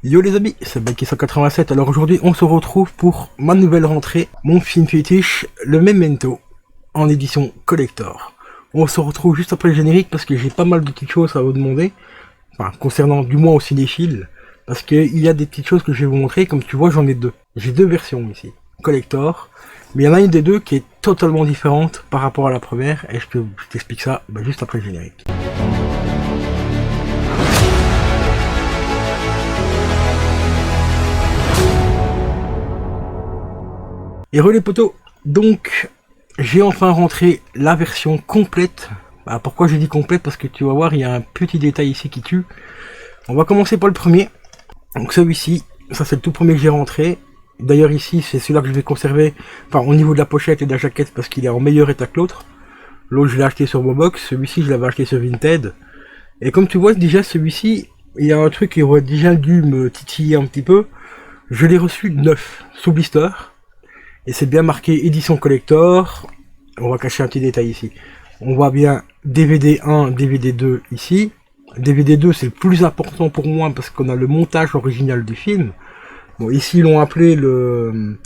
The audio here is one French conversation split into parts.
Yo les amis, c'est Baki187. Alors aujourd'hui on se retrouve pour ma nouvelle rentrée, mon film fétiche, le Memento, en édition collector. On se retrouve juste après le générique parce que j'ai pas mal de petites choses à vous demander, enfin concernant du moins aussi des fils, parce qu'il y a des petites choses que je vais vous montrer. Comme tu vois, j'en ai deux. J'ai deux versions ici, collector, mais il y en a une des deux qui est totalement différente par rapport à la première, et je t'explique ça juste après le générique. Et re les potos, donc j'ai enfin rentré la version complète. Pourquoi je dis complète? Parce que tu vas voir, il y a un petit détail ici qui tue. On va commencer par le premier. Donc celui-ci, ça c'est le tout premier que j'ai rentré. D'ailleurs ici, c'est celui-là que je vais conserver, enfin au niveau de la pochette et de la jaquette, parce qu'il est en meilleur état que l'autre. L'autre je l'ai acheté sur Mobox, celui-ci je l'avais acheté sur Vinted. Et comme tu vois déjà celui-ci, il y a un truc qui aurait déjà dû me titiller un petit peu. Je l'ai reçu neuf, sous blister. Et c'est bien marqué édition collector. On va cacher un petit détail ici. On voit bien DVD 1, DVD 2 ici. DVD 2 c'est le plus important pour moi parce qu'on a le montage original du film. Bon, ici ils l'ont appelé le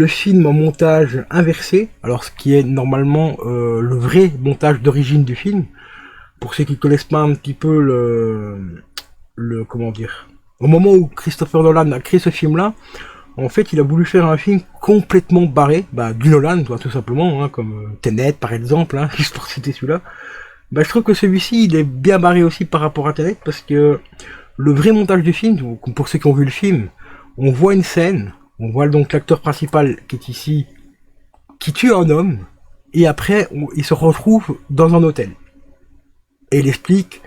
film en montage inversé. Alors ce qui est normalement le vrai montage d'origine du film. Pour ceux qui connaissent pas un petit peu comment dire. Au moment où Christopher Nolan a créé ce film là, en fait, il a voulu faire un film complètement barré, du Nolan, tout simplement, hein, comme Tenet par exemple, hein, juste pour citer celui-là. Je trouve que celui-ci, il est bien barré aussi par rapport à Tenet, parce que le vrai montage du film, pour ceux qui ont vu le film, on voit une scène, on voit donc l'acteur principal qui est ici, qui tue un homme, et après, il se retrouve dans un hôtel. Et il explique,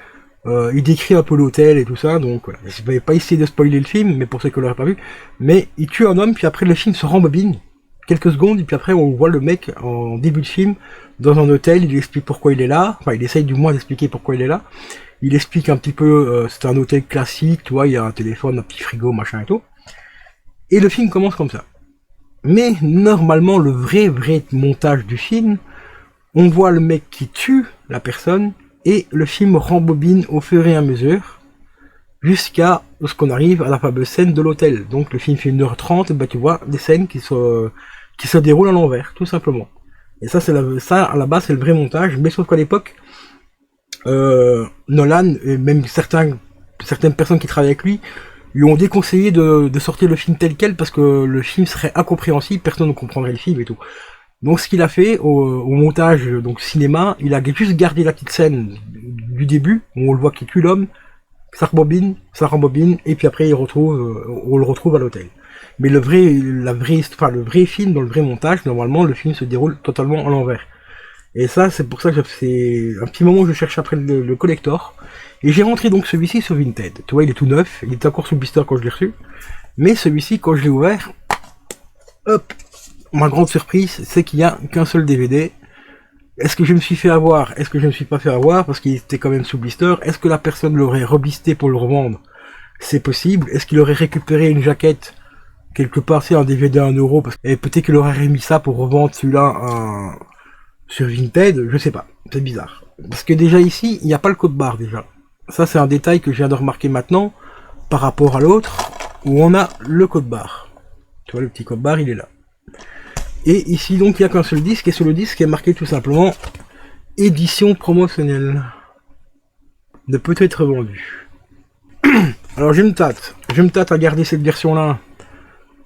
il décrit un peu l'hôtel et tout ça, donc voilà. Je vais pas essayer de spoiler le film, mais pour ceux qui l'auraient pas vu. Mais il tue un homme, puis après le film se rembobine quelques secondes, et puis après on voit le mec en début de film dans un hôtel, il lui explique pourquoi il est là, enfin il essaye du moins d'expliquer pourquoi il est là. Il explique un petit peu, c'est un hôtel classique, tu vois, il y a un téléphone, un petit frigo, machin et tout. Et le film commence comme ça. Mais normalement le vrai montage du film, on voit le mec qui tue la personne, et le film rembobine au fur et à mesure, jusqu'à ce qu'on arrive à la fameuse scène de l'hôtel. Donc le film fait 1h30, et tu vois des scènes qui se déroulent à l'envers, tout simplement. Et ça, ça à la base, c'est le vrai montage, mais sauf qu'à l'époque, Nolan, et même certaines personnes qui travaillent avec lui, lui ont déconseillé de sortir le film tel quel, parce que le film serait incompréhensible, personne ne comprendrait le film et tout. Donc ce qu'il a fait au montage donc cinéma, il a juste gardé la petite scène du début où on le voit qui tue l'homme, ça rembobine et puis après on le retrouve à l'hôtel. Mais le vrai film, dans le vrai montage, normalement le film se déroule totalement à l'envers. Et ça c'est pour ça que c'est un petit moment que je cherche après le collector. Et j'ai rentré donc celui-ci sur Vinted. Tu vois, il est tout neuf, il était encore sous blister quand je l'ai reçu. Mais celui-ci, quand je l'ai ouvert, hop, ma grande surprise, c'est qu'il n'y a qu'un seul DVD. Est-ce que je me suis fait avoir? Est-ce que je ne me suis pas fait avoir? Parce qu'il était quand même sous blister. Est-ce que la personne l'aurait reblisté pour le revendre? C'est possible. Est-ce qu'il aurait récupéré une jaquette quelque part, c'est un DVD à 1€, et peut-être qu'il aurait remis ça pour revendre celui-là sur Vinted? Je sais pas. C'est bizarre. Parce que déjà ici, il n'y a pas le code barre déjà. Ça, c'est un détail que je viens de remarquer maintenant, par rapport à l'autre, où on a le code barre. Tu vois, le petit code barre, il est là. Et ici donc il n'y a qu'un seul disque, et sur le disque est marqué tout simplement édition promotionnelle. Ne peut être vendu. Alors je me tâte à garder cette version là,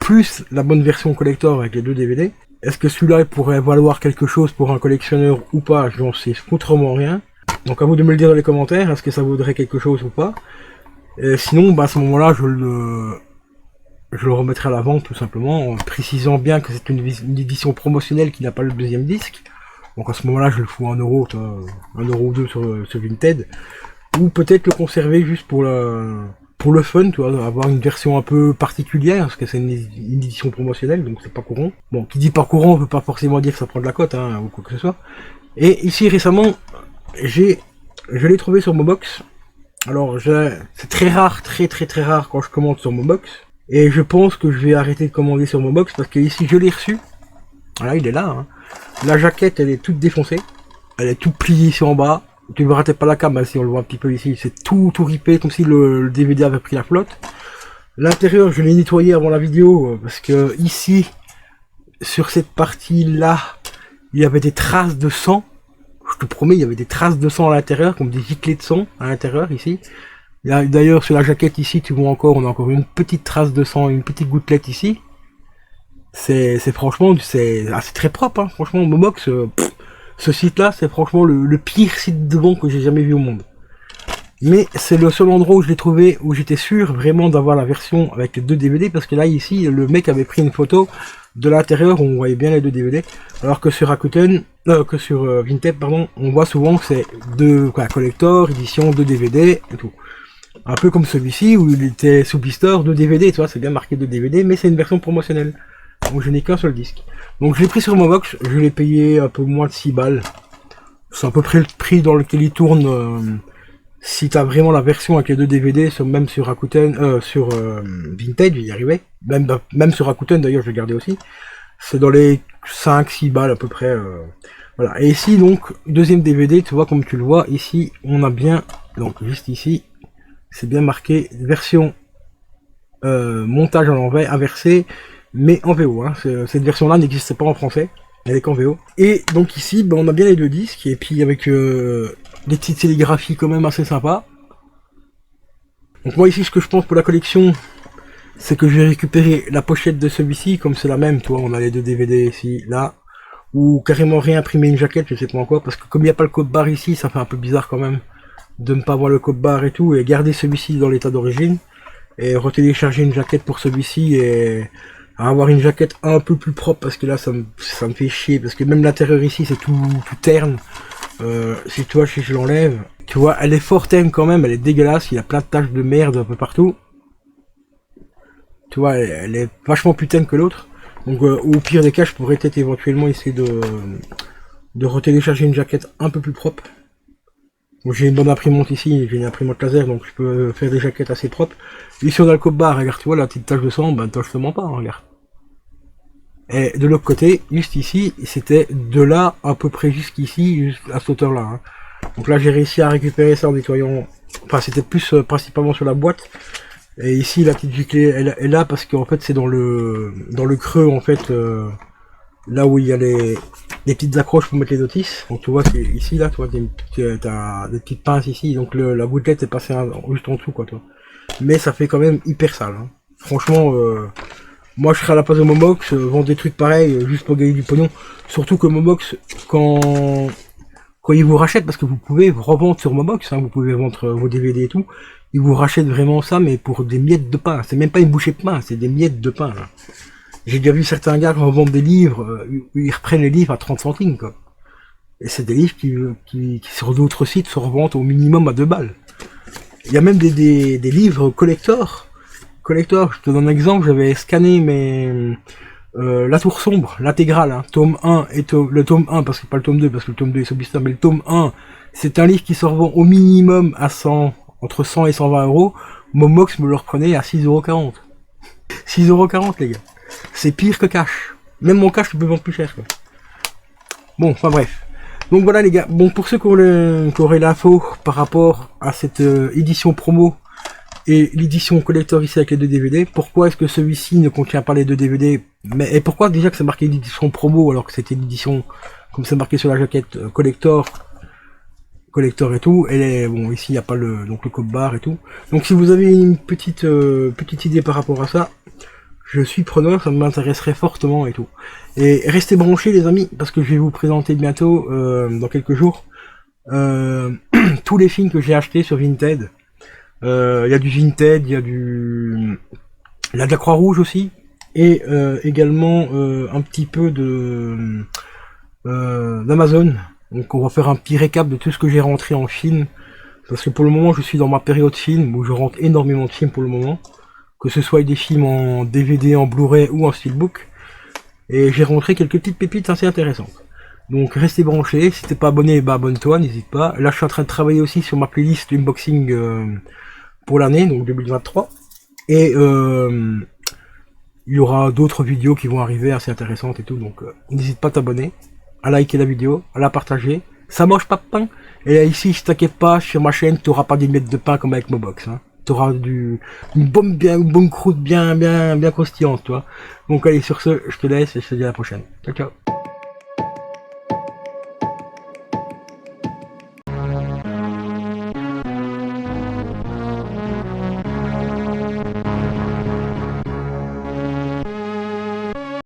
plus la bonne version collector avec les deux DVD. Est-ce que celui-là pourrait valoir quelque chose pour un collectionneur ou pas? J'en sais foutrement rien. Donc à vous de me le dire dans les commentaires, est-ce que ça vaudrait quelque chose ou pas. Sinon à ce moment là je le remettrai à la vente tout simplement, en précisant bien que c'est une édition promotionnelle qui n'a pas le deuxième disque. Donc à ce moment-là, je le fous à 1€, 1€ ou 2 sur Vinted. Ou peut-être le conserver juste pour le fun, tu vois, avoir une version un peu particulière, parce que c'est une édition promotionnelle, donc c'est pas courant. Bon, qui dit pas courant, on peut pas forcément dire que ça prend de la cote, hein, ou quoi que ce soit. Et ici récemment, je l'ai trouvé sur Mobox. Alors c'est très rare, très rare quand je commande sur Mobox. Et je pense que je vais arrêter de commander sur Mobox parce que ici je l'ai reçu. Voilà, il est là. Hein. La jaquette, elle est toute défoncée. Elle est toute pliée ici en bas. Tu ne rates pas la cam, hein, si on le voit un petit peu ici. C'est tout ripé, comme si le DVD avait pris la flotte. L'intérieur, je l'ai nettoyé avant la vidéo, parce que ici, sur cette partie-là, il y avait des traces de sang. Je te promets, il y avait des traces de sang à l'intérieur, comme des giclées de sang à l'intérieur, ici. D'ailleurs, sur la jaquette ici, tu vois encore, on a encore une petite trace de sang, une petite gouttelette ici. C'est franchement, c'est très propre, hein. Franchement, Momox, ce site-là, c'est franchement le pire site de vente que j'ai jamais vu au monde. Mais c'est le seul endroit où je l'ai trouvé, où j'étais sûr vraiment d'avoir la version avec les 2 DVD, parce que là, ici, le mec avait pris une photo de l'intérieur où on voyait bien les 2 DVD, alors que sur Rakuten, que sur Vinted, pardon, on voit souvent que c'est 2, collector, édition, 2 DVD et tout. Un peu comme celui-ci où il était sous blister 2 DVD, tu vois, c'est bien marqué 2 DVD, mais c'est une version promotionnelle. Donc je n'ai qu'un seul disque. Donc je l'ai pris sur Momox, je l'ai payé un peu moins de 6 balles. C'est à peu près le prix dans lequel il tourne. Si t'as vraiment la version avec les 2 DVD, même sur Rakuten, sur Vintage, j'y arrivais. Même sur Rakuten d'ailleurs, je l'ai gardé aussi. C'est dans les 5-6 balles à peu près. Voilà. Et ici donc, deuxième DVD, tu vois comme tu le vois, ici on a bien, donc juste ici, c'est bien marqué version montage à l'envers, inversé, mais en VO. Hein. Cette version-là n'existait pas en français, elle est qu'en VO. Et donc ici, on a bien les 2 disques, et puis avec des petites sérigraphies quand même assez sympas. Donc moi ici, ce que je pense pour la collection, c'est que je vais récupérer la pochette de celui-ci, comme c'est la même, tu vois, on a les 2 DVD ici, là, ou carrément réimprimer une jaquette, je sais pas encore, parce que comme il n'y a pas le code barre ici, ça fait un peu bizarre quand même, de ne pas avoir le code barre et tout, et garder celui-ci dans l'état d'origine, et retélécharger une jaquette pour celui-ci, et avoir une jaquette un peu plus propre, parce que là, ça me fait chier, parce que même l'intérieur ici, c'est tout terne. Si tu vois, si je l'enlève, tu vois, elle est fort terne quand même, elle est dégueulasse, il y a plein de taches de merde un peu partout. Tu vois, elle est vachement plus terne que l'autre. Donc au pire des cas, je pourrais peut-être éventuellement essayer de retélécharger une jaquette un peu plus propre. Bon, j'ai une bonne imprimante ici, j'ai une imprimante laser, donc je peux faire des jaquettes assez propres. Ici on a le code barre, regarde, tu vois la petite tache de sang, ben toi je te mens pas, hein, regarde. Et de l'autre côté, juste ici, c'était de là à peu près jusqu'ici, juste à cette hauteur là. Hein. Donc là j'ai réussi à récupérer ça en nettoyant, enfin c'était plus principalement sur la boîte. Et ici la petite giclée elle est là parce qu'en fait c'est dans le creux en fait, là où il y a les petites accroches pour mettre les notices. Donc tu vois c'est ici là, tu vois t'as des petites pinces ici, donc la gouttelette est passée juste en dessous quoi, toi. Mais ça fait quand même hyper sale. Hein. Franchement, moi je serais à la place de Momox, vendre des trucs pareils juste pour gagner du pognon. Surtout que Momox, quand ils vous rachètent, parce que vous pouvez revendre sur Momox, hein, vous pouvez vendre vos DVD et tout, ils vous rachètent vraiment ça, mais pour des miettes de pain. C'est même pas une bouchée de pain, c'est des miettes de pain. J'ai déjà vu certains gars revendre des livres, ils reprennent les livres à 30 centimes, quoi. Et c'est des livres qui sur d'autres sites se revendent au minimum à 2 balles. Il y a même des livres collector. Collector, je te donne un exemple, j'avais scanné La Tour Sombre, l'intégrale, hein, tome 1 et le tome 1, parce que pas le tome 2, parce que le tome 2 est sur blister, mais le tome 1, c'est un livre qui se revend au minimum à 100, entre 100 et 120 euros. Momox me le reprenait à 6,40 €. 6,40 € les gars. C'est pire que Cash. Même mon Cash, tu peux vendre plus cher, quoi. Bon, enfin bref. Donc voilà les gars, bon pour ceux qui auraient l'info par rapport à cette édition promo et l'édition collector ici avec les 2 DVD, pourquoi est-ce que celui-ci ne contient pas les 2 DVD, et pourquoi déjà que c'est marqué édition promo alors que c'était l'édition, comme c'est marqué sur la jaquette, collector et tout, et bon ici il n'y a pas le code barre et tout. Donc si vous avez une petite idée par rapport à ça, je suis preneur, ça m'intéresserait fortement et tout. Et restez branchés les amis, parce que je vais vous présenter bientôt, dans quelques jours, tous les films que j'ai achetés sur Vinted. Il y a du Vinted, il y a de la Croix-Rouge aussi, et également un petit peu d'Amazon. Donc on va faire un petit récap de tout ce que j'ai rentré en film, parce que pour le moment je suis dans ma période film, où je rentre énormément de films pour le moment. Que ce soit des films en DVD, en Blu-ray ou en Steelbook. Et j'ai rentré quelques petites pépites assez intéressantes. Donc restez branchés, si t'es pas abonné, bah abonne-toi, n'hésite pas. Là je suis en train de travailler aussi sur ma playlist unboxing pour l'année, donc 2023. Et il y aura d'autres vidéos qui vont arriver assez intéressantes et tout, donc n'hésite pas à t'abonner, à liker la vidéo, à la partager. Ça mange pas de pain. Et là, ici, je t'inquiète pas, sur ma chaîne, tu n'auras pas des miettes de pain comme avec Momox. Hein. t'auras une bonne croûte bien croustillante, tu vois. Donc allez, sur ce, je te laisse et je te dis à la prochaine. Ciao, ciao.